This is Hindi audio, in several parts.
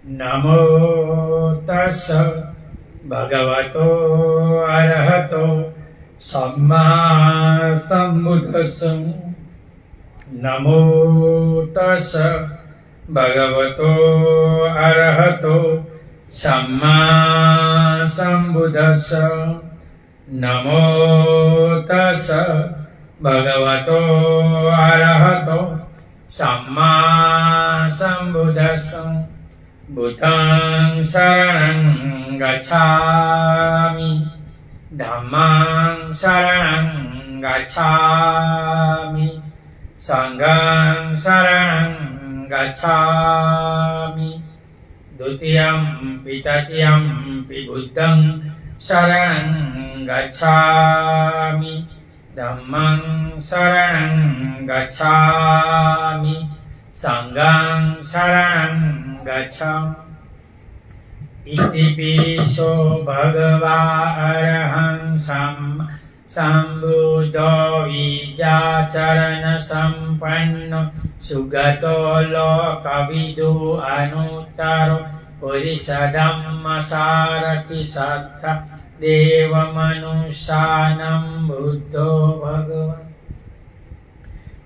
नमो तस् भगवतो अरहतो सम्मा सम्बुद्धस्स। नमो तस् भगवतो अरहतो सम्मा सम्बुद्धस्स। नमो तस् भगवतो अरहतो सम्मा सम्बुद्धस्स। बुद्धं शरणं गच्छामि, धम्मं शरणं गच्छामि, संघं शरणं गच्छामि। द्वितीयंपि तृतीयंपि बुद्धं शरणं गच्छामि, धम्मं शरणं गच्छामि, संघं शरणं गच्छामि। इतिपिसो भगवा अरहं सम्बुद्धो विद्याचरण सम्पन्नो सुगतो लोकविदु अनुत्तरो पुरुषधम्मसारथि सत्थ देवमनुष्यानं बुद्धो भगवन्।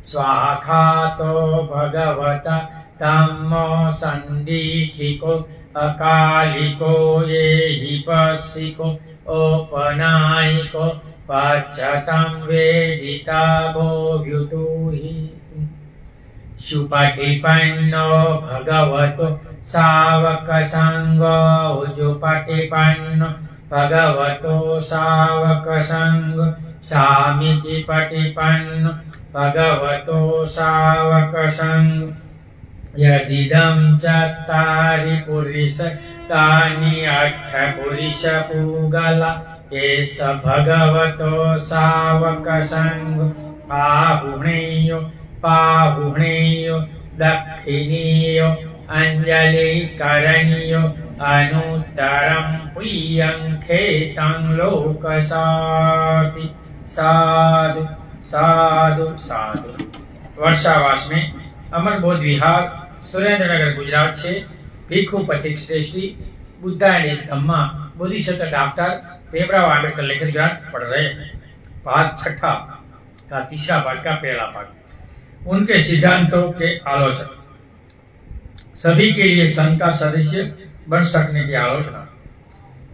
स्वाखातो भगवता धम्मो सन्दीठिको अकालिको एहिपस्सिको औपनायिको पश्चातं वेदिता भोव्युतुहि। सुपटिपन्नो भगवतो सावकसङ्गो उजुपटिपन्नो भगवतो सावकसङ्गो सामिति पटिपन्नो भगवतो सावकसङ्गो। यदिदं चत्तारि पुरुषानि अष्टपुरुषपूगला एष भगवतो सावकसङ्गो। आहुणेयो पाहुणेयो दक्षिणेयो अञ्जलिकरणीयो अनुत्तरं प्रियं खेतं लोकसाति। साधु साधु साधु। वर्षावास में अमर बोध विहार सुरेंद्रनगर गुजरात से भिक्षु पथिक श्रेष्ठी बुद्धायन धम्मा बोधिसत्व डॉक्टर भीमराव आंबेडकर लिखित ग्रंथ पढ़ रहे हैं। भाग छठा का तीसरा भाग का पहला भाग। उनके सिद्धांतों के आलोचक। सभी के लिए संघ का सदस्य बन सकने की आलोचना।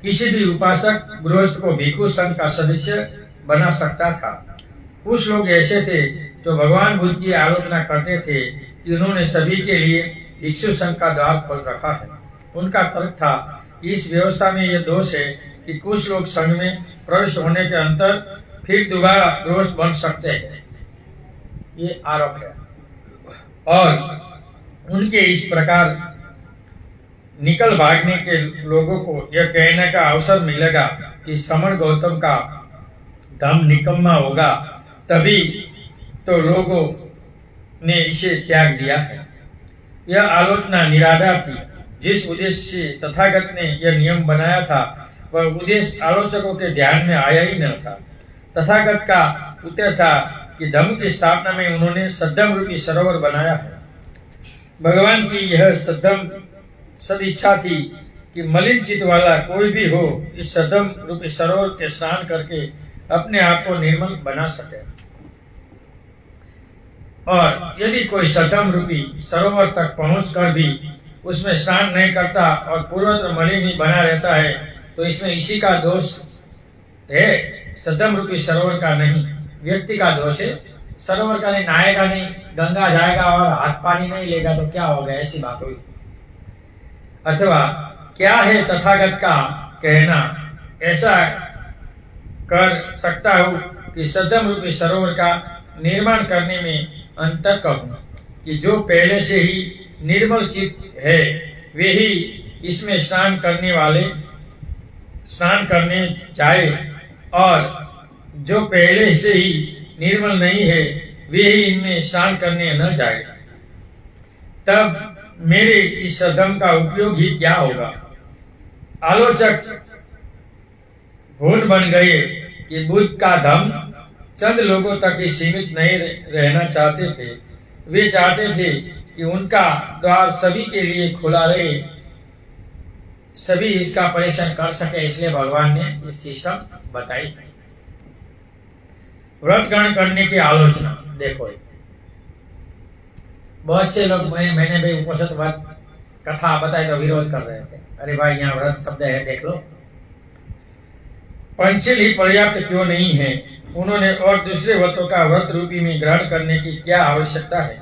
किसी भी उपासक गृहस्थ को भिक्षु संघ का सदस्य बना सकता था। कुछ लोग ऐसे थे जो भगवान बुद्ध की आलोचना करते थे कि उन्होंने सभी के लिए भिक्षु संघ का द्वार खोल रखा है। उनका तर्क था कि इस व्यवस्था में यह दोष है कि कुछ लोग संघ में प्रवेश होने के अंतर फिर दोबारा गृहस्थ बन सकते हैं। ये आरोप है और उनके इस प्रकार निकल भागने के लोगों को यह कहने का अवसर मिलेगा कि श्रमण गौतम का धम्म निकम्मा होगा, तभी तो लोगों ने इसे त्याग दिया है। यह आलोचना निराधार थी। जिस उद्देश्य से तथागत ने यह नियम बनाया था वह उद्देश्य आलोचकों के ध्यान में आया ही न था। तथागत का उत्तर था कि धम्म की स्थापना में उन्होंने सद्धम रूपी सरोवर बनाया है। भगवान की यह सद इच्छा थी कि मलिन चित्त वाला कोई भी हो इस सद्धम रूपी सरोवर के स्नान करके अपने आप को निर्मल बना सके। और यदि कोई सद्धम रूपी सरोवर तक पहुंचकर भी उसमें स्नान नहीं करता और पूर्वत्र मलिन ही बना रहता है तो इसमें इसी का दोष है, सद्धम रूपी सरोवर का नहीं, व्यक्ति का दोष है। सरोवर का नहीं, नहाएगा नहीं, गंगा जाएगा और हाथ पानी नहीं लेगा तो क्या होगा, ऐसी बात हुई। अथवा क्या है तथागत का कहना, ऐसा कर सकता हूं कि सद्धम रूपी सरोवर का निर्माण करने में अंतर कहूं कि जो पहले से ही निर्मल चित्त है वे ही इसमें स्नान करने जाए और जो पहले से ही निर्मल नहीं है वे ही इनमें स्नान करने न जाए। तब मेरे इस सद्धम का उपयोग ही क्या होगा। आलोचक भूल बन गए कि बुद्ध का धम्म चंद लोगों तक ही सीमित नहीं रहना चाहते थे। वे चाहते थे कि उनका द्वार सभी के लिए खुला रहे सभी इसका परीक्षण कर सके, इसलिए भगवान ने ये सिस्टम बताई। व्रत ग्रहण करने की आलोचना देखो, बहुत से लोग मैंने भी उपनिषद व्रत कथा बताई तो विरोध कर रहे थे। अरे भाई, यहाँ व्रत शब्द है, देख लो। पंचशील ही पर्याप्त क्यों नहीं है? उन्होंने और दूसरे व्रतों का व्रत रूपी में ग्रहण करने की क्या आवश्यकता है?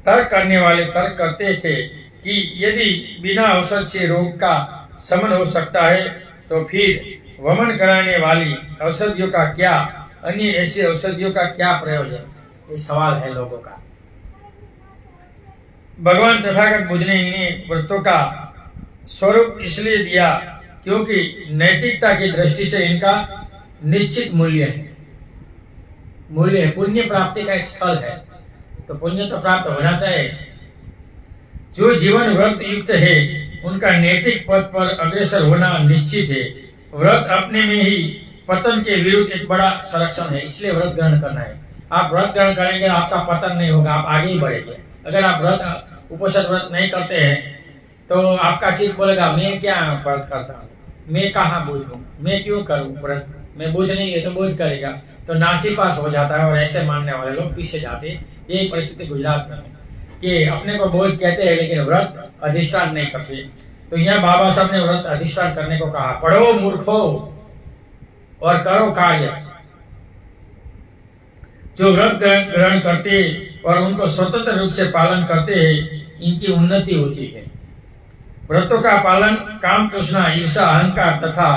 तर्क करने वाले तर्क करते थे कि यदि बिना औषध से रोग का शमन हो सकता है तो फिर वमन कराने वाली औषधियों का क्या, अन्य ऐसी औषधियों का क्या प्रयोजन? ये सवाल है लोगों का। भगवान तथागत बुद्ध ने इन्हें व्रतों का स्वरूप इसलिए दिया क्योंकि नैतिकता की दृष्टि से इनका निश्चित मूल्य है। पुण्य प्राप्ति का एक स्थल है, तो पुण्य तो प्राप्त होना चाहिए। जो जीवन व्रत युक्त है उनका नैतिक पथ पर अग्रसर होना निश्चित है। व्रत अपने में ही पतन के विरुद्ध एक बड़ा संरक्षण है, इसलिए व्रत ग्रहण करना है। आप व्रत ग्रहण करेंगे, आपका पतन नहीं होगा, आप आगे ही बढ़ेंगे। अगर आप उपनिषद व्रत नहीं करते हैं तो आपका चित्त बोलेगा, मैं क्या व्रत करता हूँ, मैं कहाँ बुद्ध हूँ, मैं क्यों करूँ व्रत, मैं बुद्ध नहीं है तो बुद्ध करेगा, तो नासीपास हो जाता है। और ऐसे मानने वाले लोग पीछे जाते। यही परिस्थिति गुजरात में है कि अपने को बोध कहते हैं लेकिन व्रत अधिष्ठान नहीं करते। तो यहाँ बाबा साहब ने व्रत अधिष्ठान करने को कहा। पढ़ो मूर्खो और करो कार्य। जो व्रत ग्रहण करते और उनको स्वतंत्र रूप से पालन करते हैं, इनकी उन्नति होती है। व्रतों का पालन काम तृष्णा, ईर्षा, अहंकार तथा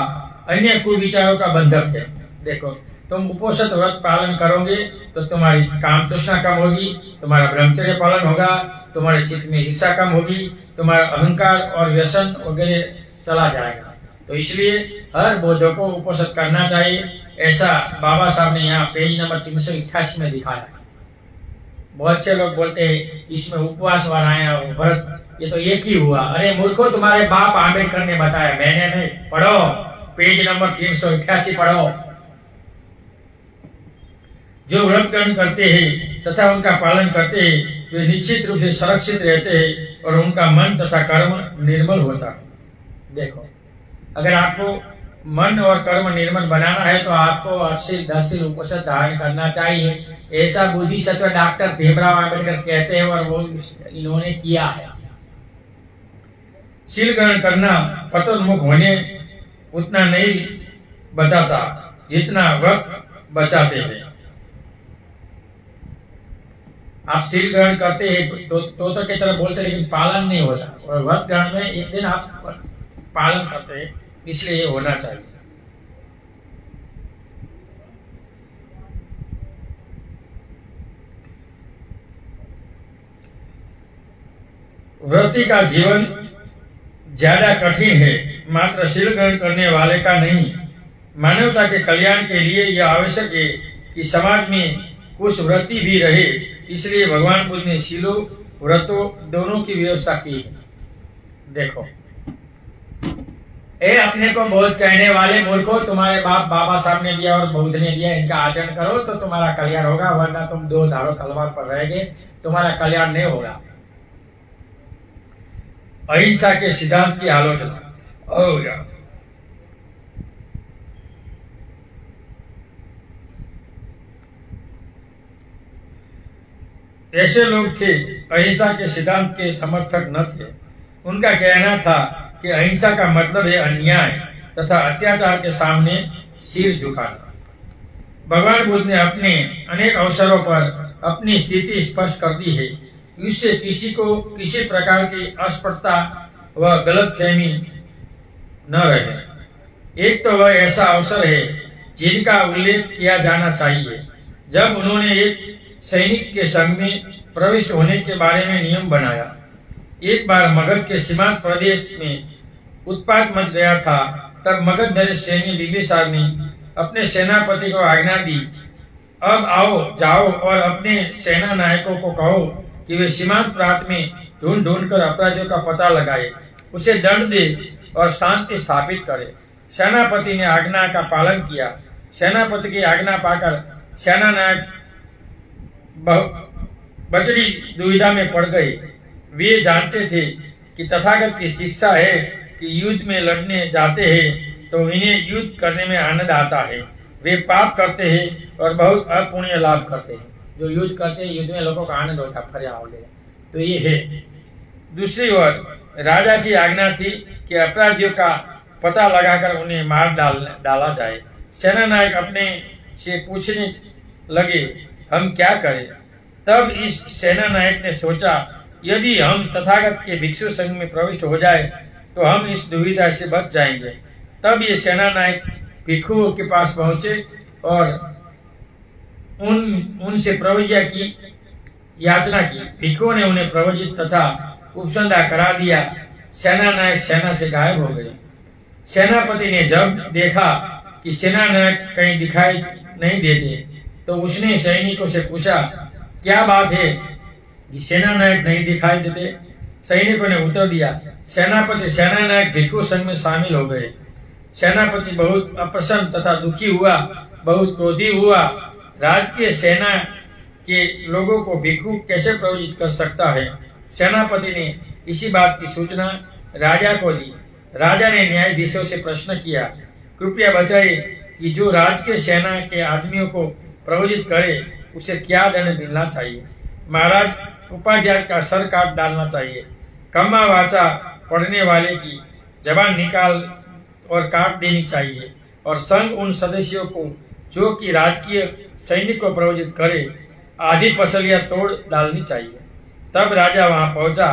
अन्य कुविचारों का बंधक है। देखो, तुम उपनिषद व्रत पालन करोगे तो तुम्हारी काम तृष्णा कम होगी, तुम्हारा ब्रह्मचर्य पालन होगा, तुम्हारे चित्त में ईर्षा कम होगी, तुम्हारा अहंकार और व्यसन वगैरह चला जाएगा। तो इसलिए हर बौद्धों को उपनिषद करना चाहिए। ऐसा बाबा साहब ने यहाँ पेज नंबर 388 में दिखाया। बहुत से लोग बोलते हैं इसमें उपवास वाला है व्रत, ये तो एक ही हुआ। अरे मूर्खो, तुम्हारे बाप आम्बेडकर ने बताया, मैंने नहीं। पढ़ो, पेज नंबर 388 पढ़ो। जो व्रत ग्रहण करते हैं तथा उनका पालन करते हैं, वे निश्चित रूप से सुरक्षित रहते हैं और उनका मन तथा कर्म निर्मल होता है। देखो, अगर आपको मन और कर्म निर्मल बनाना है तो आपको 80-10 उपनिषद धारण करना चाहिए। ऐसा बुद्धिसत्व डॉक्टर भीमराव आम्बेडकर कहते हैं और वो इन्होंने किया है। शील ग्रहण करना पतोन्मुख होने उतना नहीं बचाता जितना व्रत बचाते हैं। आप शील ग्रहण करते हैं तो की तरह बोलते हैं, लेकिन पालन नहीं होता। और व्रत ग्रहण में एक दिन आप पालन करते हैं, इसलिए ये होना चाहिए। व्रती का जीवन ज्यादा कठिन है, मात्र शील ग्रहण करने वाले का नहीं। मानवता के कल्याण के लिए यह आवश्यक है कि समाज में कुछ व्रती भी रहे। इसलिए भगवान बुद्ध ने शीलों व्रतों दोनों की व्यवस्था की है। देखो, ए अपने को बौद्ध कहने वाले मूर्खों, तुम्हारे बाप बाबा साहब ने दिया और बौद्ध ने दिया, इनका आचरण करो तो तुम्हारा कल्याण होगा, वरना तुम दो धारो तलवार पर रहेंगे, तुम्हारा कल्याण नहीं होगा। अहिंसा के सिद्धांत की आलोचना। ऐसे लोग थे अहिंसा के सिद्धांत के समर्थक न थे। उनका कहना था कि अहिंसा का मतलब है अन्याय तथा अत्याचार के सामने सिर झुकाना। भगवान बुद्ध ने अपने अनेक अवसरों पर अपनी स्थिति स्पष्ट कर दी है। इससे किसी को किसी प्रकार की अस्पष्टता व गलतफहमी न रहे। एक तो वह ऐसा अवसर है जिनका उल्लेख किया जाना चाहिए जब उन्होंने एक सैनिक के संग में प्रविष्ट होने के बारे में नियम बनाया। एक बार मगध के सीमांत प्रदेश में उत्पात मच गया था। तब मगध नरेश सैनी बिंबिसार ने अपने सेनापति को आज्ञा दी, अब आओ जाओ और अपने सेना नायकों को कहो कि वे सीमांत प्रांत में ढूंढ ढूंढ कर अपराधियों का पता लगाए, उसे दंड दे और शांति स्थापित करे। सेनापति ने आज्ञा का पालन किया। सेनापति की आज्ञा पाकर सेना नायक बड़ी दुविधा में पड़ गए। वे जानते थे कि तथागत की शिक्षा है कि युद्ध में लड़ने जाते हैं तो इन्हें युद्ध करने में आनंद आता है। वे पाप करते हैं और बहुत अपुण्य लाभ करते हैं। जो युद्ध करते हैं, युद्ध में लोगों का आनंद होता है, फरिया वगैरह, तो ये है। दूसरी ओर राजा की आज्ञा थी कि अपराधियों का पता लगाकर उन्हें मार डाला जाए। सेना नायक अपने से पूछने लगे, हम क्या करें? तब इस सेना नायक ने सोचा, यदि हम तथागत के भिक्षु संघ में प्रविष्ट हो जाए तो हम इस दुविधा से बच जाएंगे। तब ये सेना नायक भिक्षुओं के पास पहुंचे और उनसे प्रवज्ञा की याचना की। भिक्षुओं ने उन्हें प्रवजित तथा उपसंधा करा दिया। सेना नायक सेना से गायब हो गए। सेनापति ने जब देखा कि सेना नायक कहीं दिखाई नहीं देते तो उसने सैनिकों से पूछा, क्या बात है कि सेना नायक नहीं दिखाई देते? सैनिकों ने उत्तर दिया, सेनापति, सेना नायक भिक्षु संघ में शामिल हो गए। सेनापति बहुत अप्रसन्न तथा दुखी हुआ, बहुत क्रोधी हुआ। राजकीय सेना के लोगों को भिक्षु कैसे प्रवजित कर सकता है? सेनापति ने इसी बात की सूचना राजा को दी। राजा ने न्यायाधीशों से प्रश्न किया, कृपया बताइए कि जो राजकीय सेना के आदमियों को प्रवजित करे उसे क्या दंड मिलना चाहिए? महाराज, उपाध्याय का सर काट डालना चाहिए। कम्मा वाचा पढ़ने वाले की जबान निकाल और काट देनी चाहिए और संघ उन सदस्यों को जो कि राजकीय सैनिक को प्रवजित करे आधी पसलियां तोड़ डालनी चाहिए। तब राजा वहां पहुंचा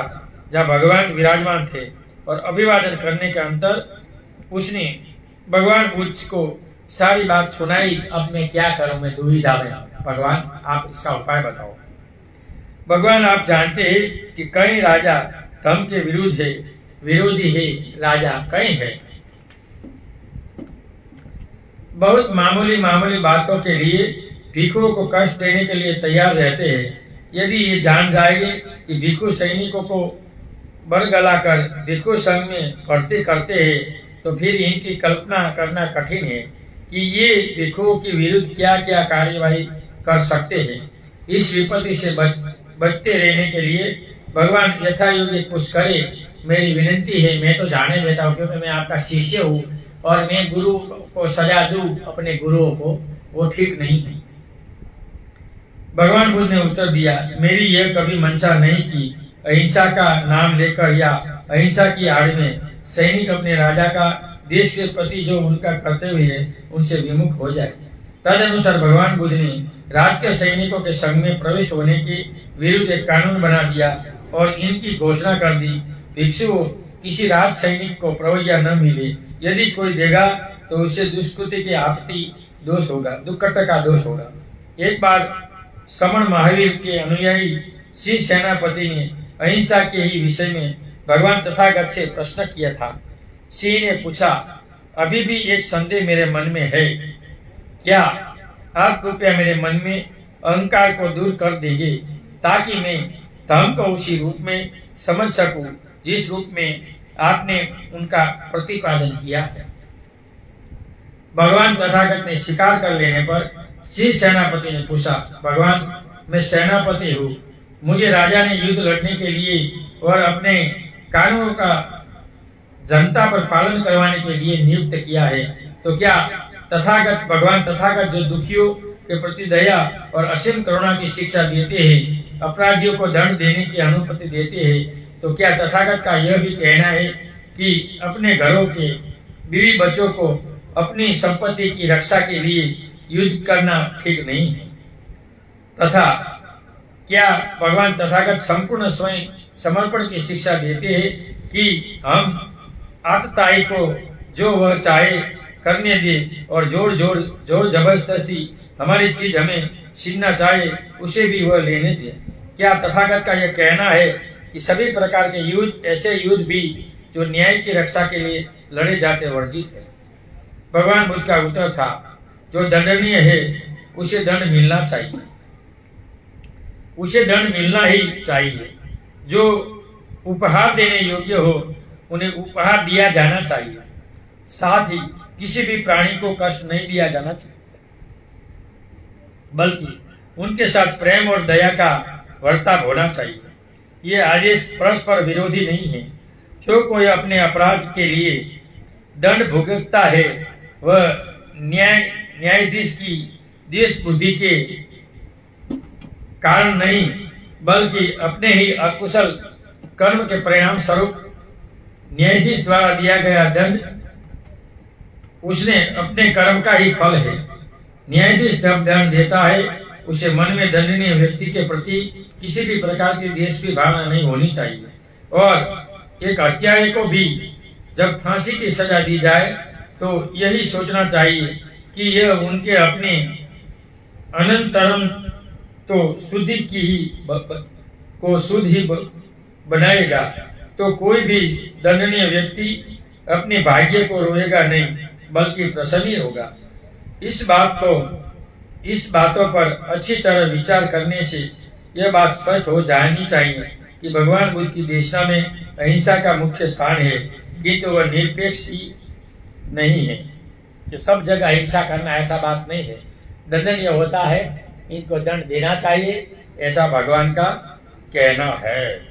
जहां भगवान विराजमान थे और अभिवादन करने के अंतर उसने भगवान बुद्ध को सारी बात सुनाई। अब मैं क्या करूं, मैं दुविधा में। भगवान, आप इसका उपाय बताओ। भगवान, आप जानते हैं कि कई राजा धर्म के विरुद्ध है, विरोधी है राजा कई है। बहुत मामूली बातों के लिए भिक्षुओं को कष्ट देने के लिए तैयार रहते हैं। यदि ये जान जाएंगे कि भिक्षु सैनिकों को बरगला कर भिक्षु संघ में भर्ती करते हैं तो फिर इनकी कल्पना करना कठिन है कि ये भिक्षुओं के विरुद्ध क्या क्या कार्यवाही कर सकते हैं। इस विपत्ति से बचते रहने के लिए भगवान यथा योग्य कुछ करे, मेरी विनती है। मैं तो जाने देता हूँ क्योंकि मैं आपका शिष्य हूँ और मैं गुरु को सजा दूं अपने गुरुओं को, वो ठीक नहीं है। भगवान बुद्ध ने उत्तर दिया, मेरी यह कभी मंशा नहीं कि अहिंसा का नाम लेकर या अहिंसा की आड़ में सैनिक अपने राजा का देश के प्रति जो उनका कर्तव्य है उनसे विमुख हो जाए। तदनुसार भगवान बुद्ध ने राज के सैनिकों के संघ में प्रविष्ट होने के विरुद्ध एक कानून बना दिया और इनकी घोषणा कर दी, भिक्षु किसी राज सैनिक को प्रवज्ञा न मिले, यदि कोई देगा तो उससे दुष्कृति के आपत्ति दोष होगा, दुक्कट का दोष होगा। एक बार श्रमण महावीर के अनुयायी श्री सेनापति ने अहिंसा के ही विषय में भगवान तथागत से प्रश्न किया था। श्री ने पूछा, अभी भी एक संदेह मेरे मन में है, क्या आप कृपया मेरे मन में अहंकार को दूर कर देंगे ताकि मैं धर्म को उसी रूप में समझ सकूं जिस रूप में आपने उनका प्रतिपादन किया है। भगवान तथागत ने स्वीकार कर लेने पर श्री सेनापति ने पूछा, भगवान, मैं सेनापति हूँ, मुझे राजा ने युद्ध लड़ने के लिए और अपने कानूनों का जनता पर पालन करवाने के लिए नियुक्त किया है, तो क्या तथागत भगवान तथागत जो दुखियों के प्रति दया और असीम करुणा की शिक्षा देते हैं, अपराधियों को दंड देने की अनुमति देते हैं, तो क्या तथागत का यह भी कहना है कि अपने घरों के बीवी बच्चों को अपनी संपत्ति की रक्षा के लिए युद्ध करना ठीक नहीं है? तथा क्या भगवान तथागत संपूर्ण स्वयं समर्पण की शिक्षा देते हैं कि हम आतताई को जो वह चाहे करने दे और जोर जबरदस्ती हमारी चीज हमें छीनना चाहे उसे भी वह लेने दे? क्या तथागत का यह कहना है कि सभी प्रकार के युद्ध, ऐसे युद्ध भी जो न्याय की रक्षा के लिए लड़े जाते वर्जित है? भगवान बुद्ध का उत्तर था, जो दंडनीय है उसे दंड मिलना चाहिए, उसे दंड मिलना ही चाहिए। जो उपहार देने योग्य हो उन्हें उपहार दिया जाना चाहिए। साथ ही किसी भी प्राणी को कष्ट नहीं दिया जाना चाहिए, बल्कि उनके साथ प्रेम और दया का वर्ताव होना चाहिए। ये आदेश परस्पर विरोधी नहीं है। जो कोई अपने अपराध के लिए दंड भुगतता है वह न्यायाधीश की देश बुद्धि के कारण नहीं बल्कि अपने ही अकुशल कर्म के परिणाम स्वरूप न्यायाधीश द्वारा दिया गया दंड उसने अपने कर्म का ही फल है। न्यायाधीश जब दंड देता है उसे मन में दंडनीय व्यक्ति के प्रति किसी भी प्रकार की द्वेष की भावना नहीं होनी चाहिए, और एक हत्यारे को भी जब फांसी की सजा दी जाए तो यही सोचना चाहिए कि यह उनके अपने अनंतरम तो शुद्धि की ही को शुद्ध ही बनाएगा। तो कोई भी दंडनीय व्यक्ति अपने भाग्य को रोएगा नहीं बल्कि प्रसन्न होगा। इस बातों पर अच्छी तरह विचार करने से यह बात स्पष्ट हो जानी चाहिए कि भगवान बुद्ध की देशना में अहिंसा का मुख्य स्थान है, किंतु वह निरपेक्ष ही नहीं है कि सब जगह हिंसा करना ऐसा बात नहीं है। दंडनीय होता है, इनको दंड देना चाहिए, ऐसा भगवान का कहना है।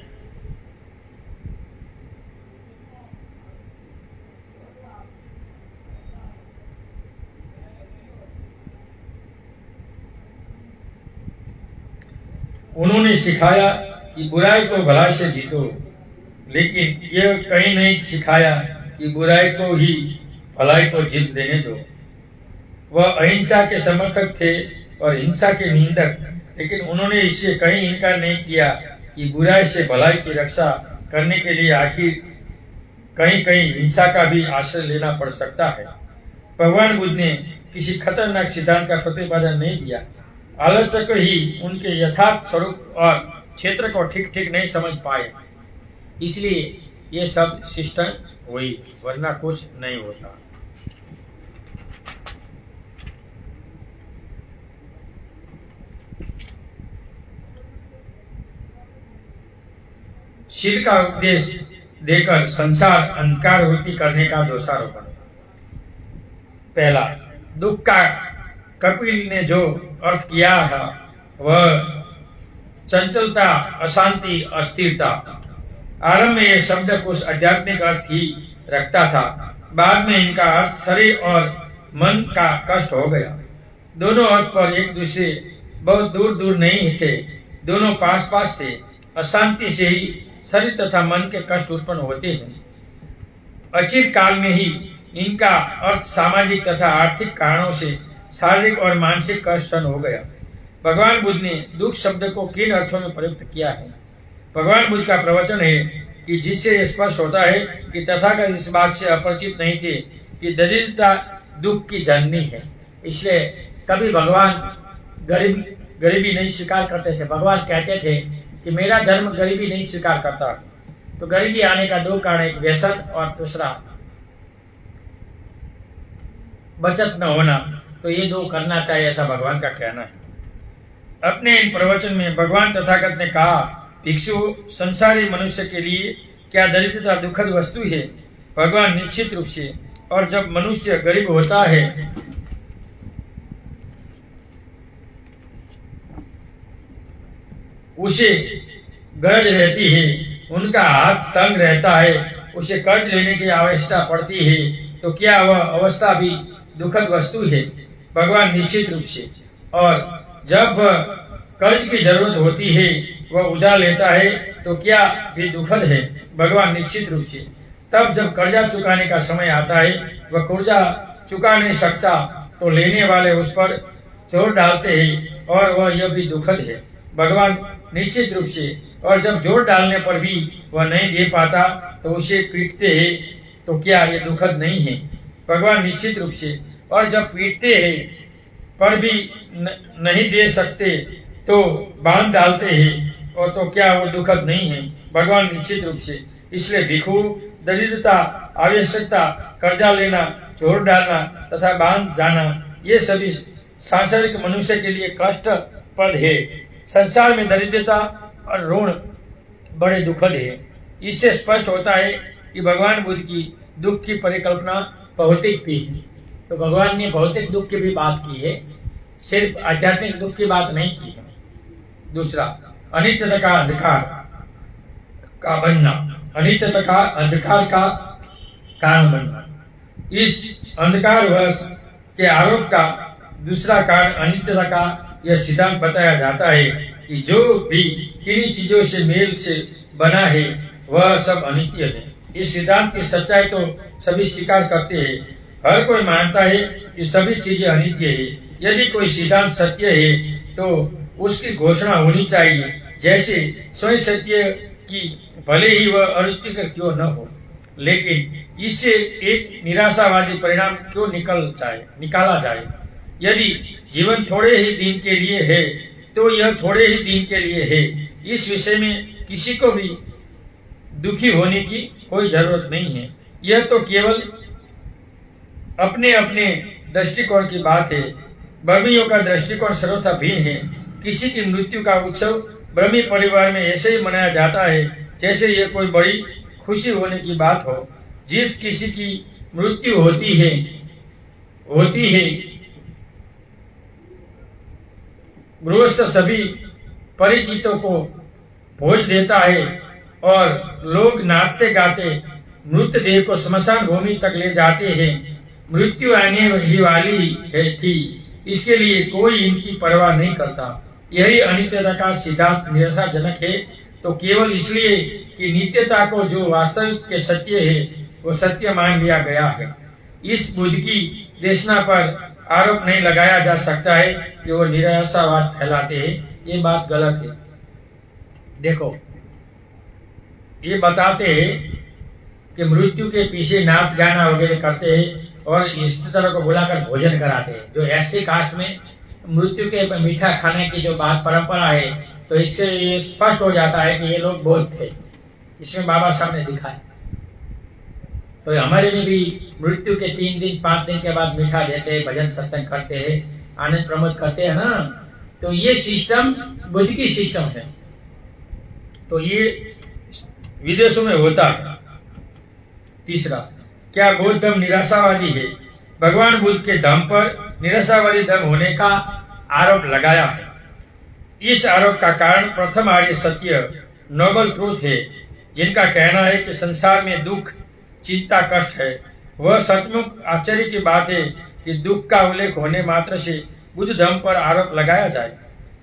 उन्होंने सिखाया कि बुराई को भलाई से जीतो, लेकिन यह कहीं नहीं सिखाया कि बुराई को ही भलाई को जीत देने दो। वह अहिंसा के समर्थक थे और हिंसा के निंदक, लेकिन उन्होंने इससे कहीं इनकार नहीं किया कि बुराई से भलाई की रक्षा करने के लिए आखिर कहीं कहीं हिंसा का भी आश्रय लेना पड़ सकता है। भगवान बुद्ध ने किसी खतरनाक सिद्धांत का प्रतिपादन नहीं दिया। आलोचक ही उनके यथार्थ स्वरूप और क्षेत्र को ठीक ठीक नहीं समझ पाए, इसलिए ये सब सिस्टम हुई, वरना कुछ नहीं होता। शिव का उपदेश देकर संसार अंधकार वृत्ति करने का दोषारोपण। पहला, दुख का कपिल ने जो अर्थ किया है वह चंचलता, अशांति, अस्थिरता। आरंभ में यह शब्द कुछ आध्यात्मिक अर्थ ही रखता था, बाद में इनका अर्थ शरीर और मन का कष्ट हो गया। दोनों अर्थ पर एक दूसरे बहुत दूर दूर नहीं थे, दोनों पास पास थे। अशांति से ही शरीर तथा मन के कष्ट उत्पन्न होते हैं। अचिर काल में ही इनका अर्थ सामाजिक तथा आर्थिक कारणों से शारीरिक और मानसिक कष्ट हो गया। भगवान बुद्ध ने दुख शब्द को किन अर्थों में प्रयुक्त किया है? भगवान बुद्ध का प्रवचन है कि जिससे स्पष्ट होता है कि तथागत इस बात से अपरिचित नहीं थे कि दरिद्रता दुख की जननी है। इसलिए कभी भगवान गरीबी नहीं स्वीकार करते थे। भगवान कहते थे कि मेरा धर्म गरीबी नहीं स्वीकार करता। तो गरीबी आने का दो कारण, एक व्यसन और दूसरा बचत न होना, तो ये दो करना चाहिए, ऐसा भगवान का कहना है। अपने इन प्रवचन में भगवान तथागत ने कहा, भिक्षु, संसारी मनुष्य के लिए क्या दरिद्रता दुखद वस्तु है? भगवान निश्चित रूप से। और जब मनुष्य गरीब होता है उसे गरज रहती है, उनका हाथ तंग रहता है, उसे कर्ज लेने की आवश्यकता पड़ती है, तो क्या वह अवस्था भी दुखद वस्तु है? भगवान निश्चित रूप से। और जब कर्ज की जरूरत होती है वह उधार लेता है, तो क्या भी दुखद है? भगवान निश्चित रूप से। तब जब कर्जा चुकाने का समय आता है, वह कर्जा चुका नहीं सकता, तो लेने वाले उस पर जोर डालते हैं और वह यह भी दुखद है। भगवान निश्चित रूप से। और जब जोर डालने पर भी वह नहीं दे पाता तो उसे पीटते हैं, तो क्या ये दुखद नहीं है? भगवान निश्चित रूप से। और जब पीटते हैं पर भी नहीं दे सकते तो बांध डालते हैं, और तो क्या वो दुखद नहीं है? भगवान निश्चित रूप से। इसलिए भिक्षु, दरिद्रता, आवश्यकता, कर्जा लेना, जोर डालना तथा बांध जाना, ये सभी सांसारिक मनुष्य के लिए कष्टप्रद है। संसार में दरिद्रता और ऋण बड़े दुखद है। इससे स्पष्ट होता है कि भगवान बुद्ध की दुख की परिकल्पना भौतिक भी है। तो भगवान ने भौतिक दुख की भी बात की है, सिर्फ आध्यात्मिक दुख की बात नहीं की है। दूसरा, अनित्यता का अधिकार का बनना। अनित्यता का अंधकार का कारण बनना। इस अंधकार वश के आरोप का दूसरा कारण अनित्यता का यह सिद्धांत बताया जाता है कि जो भी किन्हीं चीजों से मेल से बना है वह सब अनित्य है। इस सिद्धांत की सच्चाई तो सभी स्वीकार करते हैं। हर कोई मानता है कि सभी चीजें अनित्य है। यदि कोई सिद्धांत सत्य है तो उसकी घोषणा होनी चाहिए जैसे स्वयं सत्य की, भले ही वह अरुचिकर क्यों न हो। लेकिन इससे एक निराशावादी परिणाम क्यों निकाला जाए। यदि जीवन थोड़े ही दिन के लिए है तो यह थोड़े ही दिन के लिए है। इस विषय में किसी को भी दुखी होने की कोई जरूरत नहीं है। यह तो केवल अपने अपने दृष्टिकोण की बात है। ब्रह्मियों का दृष्टिकोण सर्वथा भिन्न है। किसी की मृत्यु का उत्सव ब्रह्मी परिवार में ऐसे ही मनाया जाता है जैसे यह कोई बड़ी खुशी होने की बात हो। जिस किसी की मृत्यु होती है गृहस्थ सभी परिचितों को भोज देता है और लोग नाचते गाते मृतदेह को स्मशान भूमि तक ले जाते हैं। मृत्यु आने ही वाली थी, इसके लिए कोई इनकी परवाह नहीं करता। यही अनित्यता का सिद्धांत निराशाजनक है तो केवल इसलिए कि नित्यता को जो वास्तविक के सत्य है वो सत्य मान लिया गया है। इस बुद्ध की देशना पर आरोप नहीं लगाया जा सकता है कि वो निराशावाद फैलाते हैं। ये बात गलत है। देखो, ये बताते हैं कि मृत्यु के पीछे नाच गाना वगैरह करते हैं और रिश्तेदारों को बुलाकर भोजन कराते हैं। जो ऐसे कास्ट में मृत्यु के मीठा खाने की जो बात परंपरा है तो इससे ये स्पष्ट हो जाता है कि ये लोग बौद्ध थे। इसमें बाबा साहब ने दिखा है। तो हमारे में भी मृत्यु के 3 दिन 5 दिन के बाद मीठा देते हैं, भजन सत्संग करते हैं, आनंद प्रमोद करते हैं ना। तो ये सिस्टम बुद्ध की सिस्टम है। तो ये विदेशों में होता है। तीसरा, क्या बौद्ध धर्म निराशावादी है? भगवान बुद्ध के धर्म पर निराशावादी धर्म होने का आरोप लगाया है। इस आरोप का कारण प्रथम आर्य सत्य नोबल ट्रूथ है, जिनका कहना है कि संसार में दुख, चिंता, कष्ट है। वह सचमुच आश्चर्य की बात है कि दुख का उल्लेख होने मात्र से बुद्ध धर्म पर आरोप लगाया जाए।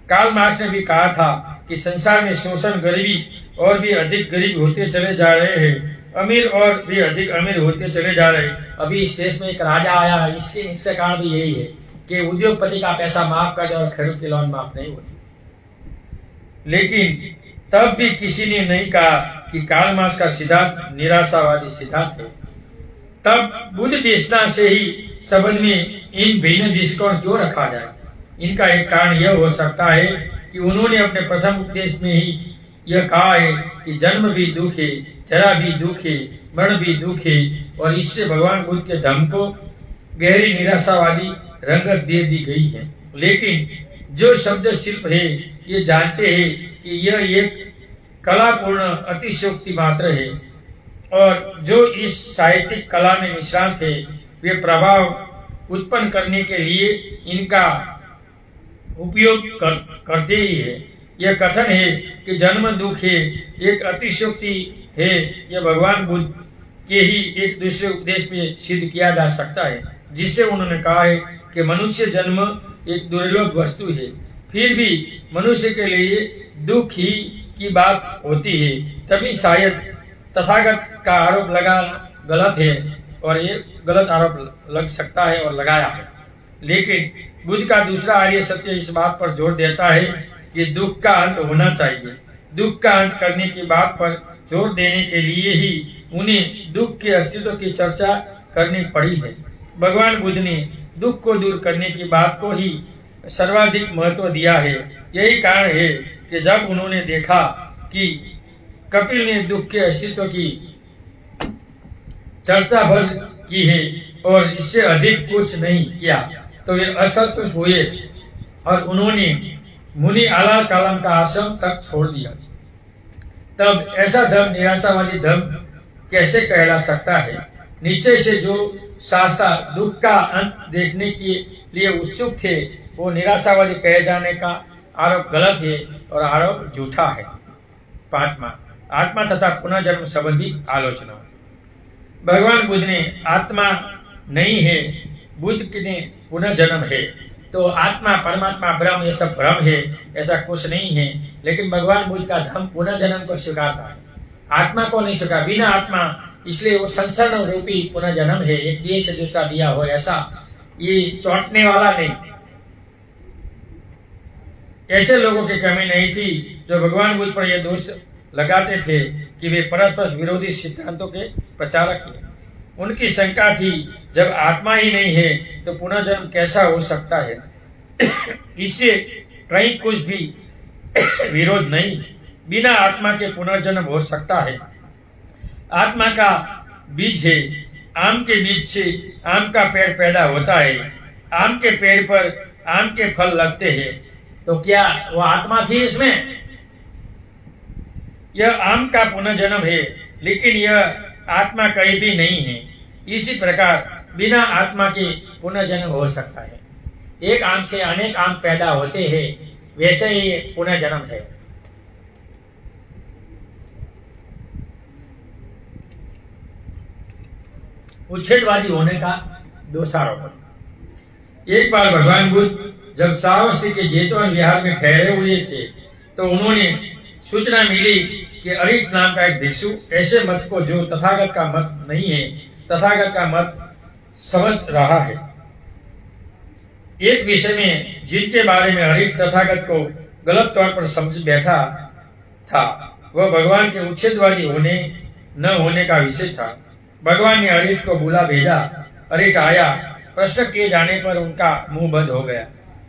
कार्ल मार्क्स ने भी कहा था कि संसार में शोषण, गरीबी और भी अधिक गरीब होते चले जा रहे हैं, अमीर और भी अधिक अमीर होते चले जा रहे हैं। अभी इस देश में एक राजा आया है, इसके कारण भी यही है कि उद्योगपति का पैसा माफ कर दे और खेडूत की लोन माफ नहीं होती। लेकिन तब भी किसी ने नहीं कहा कि कार्ल मार्क्स का सिद्धांत निराशावादी सिद्धांत है। तब बुद्ध देशना से ही संबंध में इन भिन्न दृष्टिकोण क्यों रखा जाए? इनका एक कारण यह हो सकता है कि उन्होंने अपने प्रथम उपदेश में ही यह कहा है कि जन्म भी दुख है, जरा भी दुख है, मरण भी दुख है, और इससे भगवान बुद्ध के धर्म को गहरी निराशावादी रंगत दे दी गई है। लेकिन जो शब्द शिल्प है ये जानते हैं कि यह एक कलापूर्ण अतिशयोक्ति मात्र है, और जो इस साहित्यिक कला में निष्णात है वे प्रभाव उत्पन्न करने के लिए इनका उपयोग करते ही है। यह कथन है कि जन्म दुख है, एक अतिशयोक्ति है। यह भगवान बुद्ध के ही एक दूसरे उपदेश में सिद्ध किया जा सकता है, जिससे उन्होंने कहा है कि मनुष्य जन्म एक दुर्लभ वस्तु है। फिर भी मनुष्य के लिए दुख ही की बात होती है। तभी शायद तथागत का आरोप लगाना गलत है, और ये गलत आरोप लग सकता है और लगाया है। लेकिन बुद्ध का दूसरा आर्य सत्य इस बात पर जोर देता है कि दुख का अंत होना चाहिए। दुख का अंत करने की बात पर जोर देने के लिए ही उन्हें दुख के अस्तित्व की चर्चा करनी पड़ी है। भगवान बुद्ध ने दुख को दूर करने की बात को ही सर्वाधिक महत्व दिया है। यही कारण है कि जब उन्होंने देखा कि कपिल ने दुख के अस्तित्व की चर्चा भर की है और इससे अधिक कुछ नहीं किया, तो वे असंतुष्ट हुए और उन्होंने मुनि आला कालम का आश्रम तक छोड़ दिया। तब ऐसा धर्म निराशावादी धर्म कैसे कहला सकता है? नीचे से जो शास्त्र दुख का अंत देखने के लिए उत्सुक थे वो निराशावादी कहे जाने का आरोप गलत है और आरोप झूठा है। 5वां, आत्मा तथा पुनर्जन्म संबंधी आलोचना। भगवान बुद्ध ने आत्मा नहीं है, बुद्ध ने पुनर्जन्म है, तो आत्मा परमात्मा ब्रह्म ये सब भ्रम है, ऐसा कुछ नहीं है। लेकिन भगवान बुद्ध का धर्म पुनर्जन्म को स्वीकारता है, आत्मा को नहीं स्वीकार। बिना आत्मा, इसलिए वो संसरण रूपी पुनर्जन्म है, एक दिए से दूसरा दिया हो ऐसा, ये चौंटने वाला नहीं। ऐसे लोगों की कमी नहीं थी जो भगवान बुद्ध पर यह दोष लगाते थे कि वे परस्पर विरोधी सिद्धांतों के प्रचारक हैं। उनकी शंका थी, जब आत्मा ही नहीं है तो पुनर्जन्म कैसा हो सकता है। इससे कहीं कुछ भी विरोध नहीं, बिना आत्मा के पुनर्जन्म हो सकता है। आत्मा का बीज है, आम के बीज से आम का पेड़ पैदा होता है, आम के पेड़ पर आम के फल लगते हैं, तो क्या वो आत्मा थी इसमें? यह आम का पुनर्जन्म है, लेकिन यह आत्मा कहीं भी नहीं है। इसी प्रकार बिना आत्मा के पुनर्जन्म हो सकता है। एक आम से अनेक आम पैदा होते हैं, वैसे ही पुनर्जन्म है। उच्छेदवादी होने का दोषारोपण। एक बार भगवान बुद्ध जब श्रावस्ती के जेतवन विहार में ठहरे हुए थे, तो उन्होंने सूचना मिली कि अरिट नाम का एक भिक्षु ऐसे मत को, जो तथागत का मत नहीं है, तथागत का मत समझ रहा है, एक विषय में जिनके बारे में अरिट तथागत को गलत तौर पर समझ बैठा था, वह भगवान के उच्छेदवादी होने न होने का विषय था। भगवान ने अरिट को बुला भेजा। अरिट आया, प्रश्न किए जाने पर उनका मुंह बंद हो गया।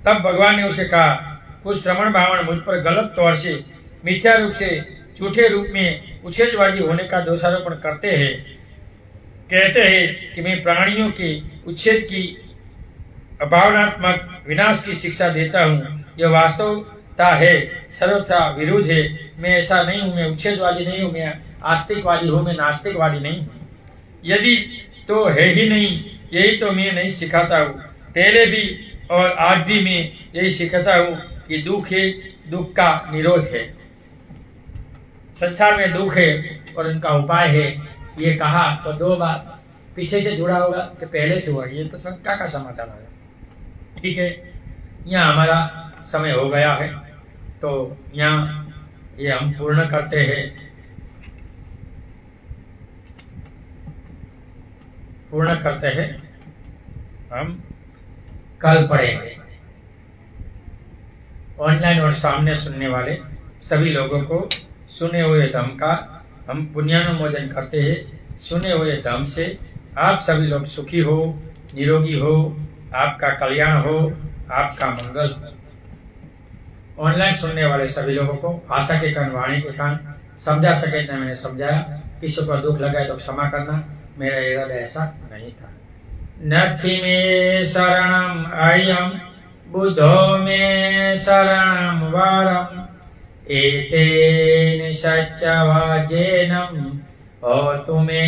तब भगवान ने उसे कहा, कुछ श्रवण भावण मुझ पर गलत तौर से, मिथ्या रूप से, झूठे रूप में उच्छेदवादी होने का दोषारोपण करते हैं। कहते हैं कि मैं प्राणियों के उच्छेद की अभावनात्मक विनाश की शिक्षा देता हूँ। यह वास्तवता है, सर्वथा विरुद्ध है। मैं ऐसा नहीं हूँ, मैं उच्छेदवादी नहीं हूँ, मैं आस्तिकवादी हूँ, मैं नास्तिकवादी नहीं हूँ। यदि तो है ही नहीं, यही तो मैं नहीं सिखाता हूँ। पहले भी और आज भी मैं यही सिखाता हूँ कि दुख है, दुख का निरोध है। संसार में दुख है और उनका उपाय है, ये कहा तो दो बार पीछे से जुड़ा होगा कि पहले से हुआ, ये तो शंका का समाधान है। ठीक है, यहाँ हमारा समय हो गया है, तो यहाँ ये हम पूर्ण करते हैं। हम कल पढ़ेंगे। ऑनलाइन और सामने सुनने वाले सभी लोगों को सुने हुए धम्म का हम पुण्यानुमोदन करते हैं। सुने हुए धम्म से आप सभी लोग सुखी हो, निरोगी हो, आपका कल्याण हो, आपका मंगल हो। ऑनलाइन सुनने वाले सभी लोगों को भाषा के कान, वाणी के कान, समझा सके तो मैंने समझाया, किसी को दुख लगा तो क्षमा करना, मेरा इरादा ऐसा नहीं था। नथि मे शरणम अयम बुद्धो मे शरणम वरम एतेन सच्चवाजेनम होतु मे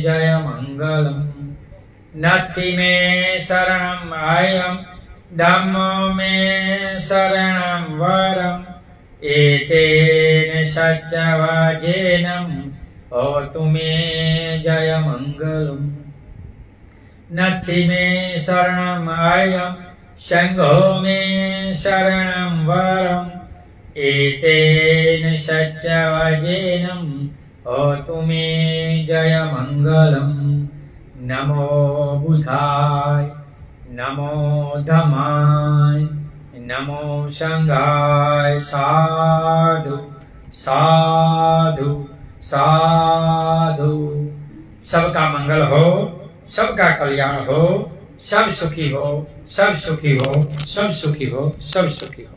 जय मंगलम। नथि मे शरणम अयम धम्मो मे शरणम वरम एतेन सच्चवाजेनम होतु मे जय मंगलम। नथि मे शरणम अयम संघो मे शरणम वरम एतेन सच्चवाजेनम होतु मे जय मंगलम। नमो बुधाय, नमो धम्माय, नमो संघाय। साधु साधु साधु। सबका मंगल हो, सबका कल्याण हो, सब सुखी हो, सब सुखी हो, सब सुखी हो, सब सुखी हो।